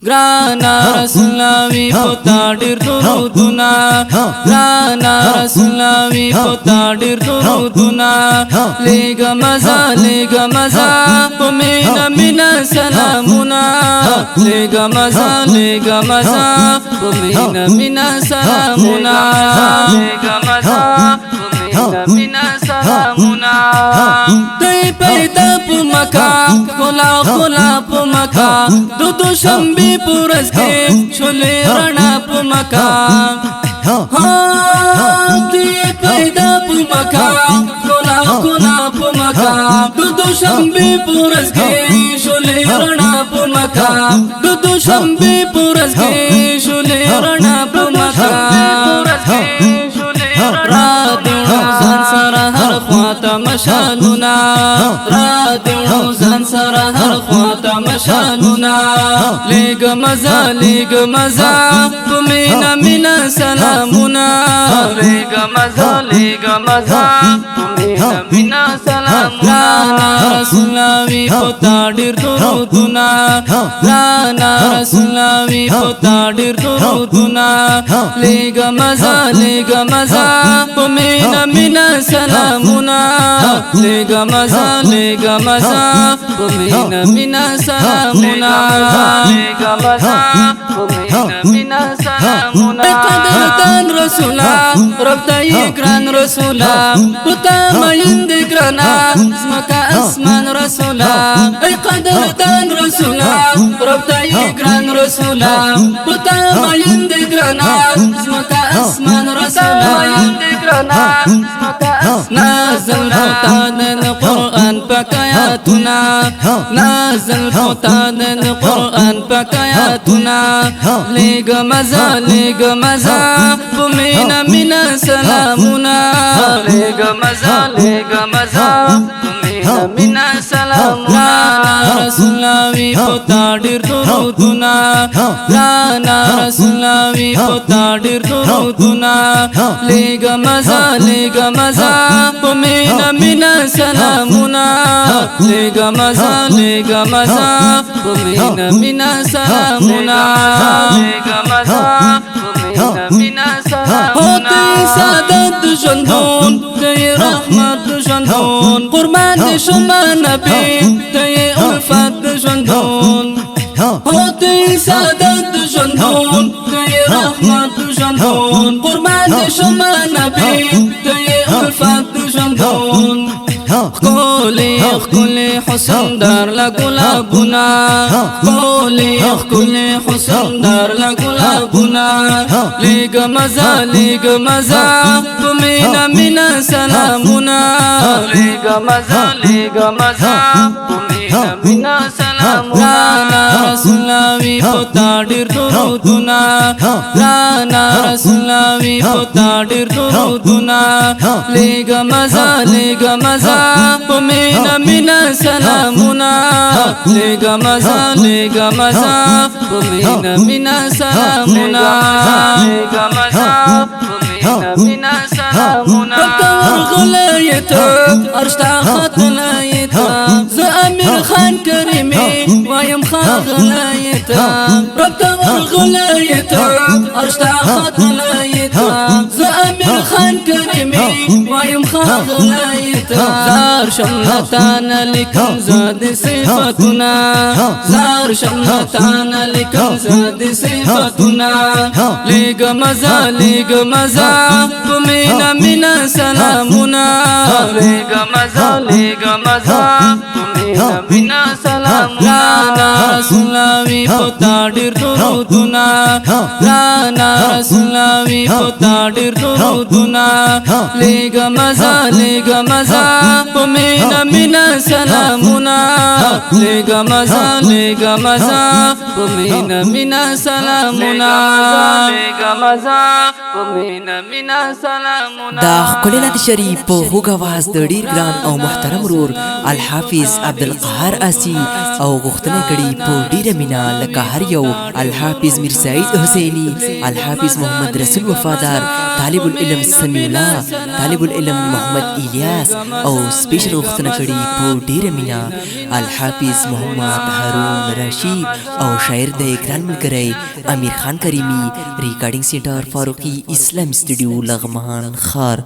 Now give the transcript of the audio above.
Grana Rasulawi potadir duruduna Grana Rasulawi potadir duruduna Lega maza Pumina mina salamuna Lega maza Pumina mina salamuna Lega maza Pumina mina salamuna Dai paida pumaka Kola pumaka Dudu shambi पुरस के छोले रणा पुमका दिए पैदा पुमका कोला पुमका दुदु शंबी पुरस के छोले रणा पुमका दुदु शंबी पुरस के छोले रणा पुमका Zansara har khwata mashaluna Radhu zansara har khwata mashaluna Lega maza Tumina mina salamuna Lega maza Tumina mina salamuna Rana Rasulawi potadir duruduna Rana Rasulawi potadir duruduna Lega maza Pumina mina salamuna Lega maza Pumina mina salamuna Lega maza Pumina mina salamuna Qadatan rasula Rabta ikran rasula Puta mayin dikrana Smaka asman rasula Qadatan rasula Rabta ikran rasula Puta mayin dikrana Smaka asman rasula نازل فتان القرآن بكاياتنا نازل فتان القرآن بكاياتنا ليق مزا بمينا منا سلامنا ليق مزا بمينا منا سلامنا Rasulawi potadir duruduna Rana Rasulawi potadir duruduna Lega maza Pumina mina salamuna Lega maza Pumina mina salamuna Lega maza Pumina mina salamuna Hoti sadat dushandun Tayi rahmat dushandun Qurban dishuma nabi Tayi ulfat dushandun Hoti sadat dushandun Tayi rahmat dushandun Qurban dishuma nabi Tayi ulfat dushandun Khuli husn dar la gulabuna Khuli husn dar la gulabuna Lega maza Pumina mina salamuna Lega maza Pumina mina salamuna Rana Rasulawi potadir duruduna Rana Rasulawi potadir duruduna Lega maza Pumina mina salamuna Lega maza Pumina mina salamuna Lega maza Pumina mina salamuna Rabtawar ghulayeta Arshta khatlayeta Za Amir Khan Karimi Wayam Khan ghulayeta Rabtawar ghulayeta Arshta khatlayeta Za Amir Khan Karimi Wayam Khan ghulayeta Zar shamlatana likum zad sifatuna Zar shamlatana likum zad sifatuna Lega maza Pumina mina salamuna Lega maza Pumina mina salamuna Rana Rasulawi potadir duruduna Rana Rasulawi potadir duruduna Lega maza Pumina mina salamuna Lega maza Pumina mina salamuna Lega maza Pumina mina salamuna دا خلینات شریف په هوګه واز د ډیر ګران او محترم رور الحافظ عبدالقهار آسی او غوښتنه کړي په ډیره مینا لکه هر یو الحافظ میر سعید حسینی، الحافظ محمد رسول وفادار، طالب العلم سمیع الله، طالب العلم محمد الیاس او سپیشل غوښتنه کړي په ډیره مینا الحافظ محمد هارون رشید او شاعر د اکران ملګری امیر خان کریمی. ریکارډینګ سینټر فاروقی اسلام سټوډیو لغمان خار.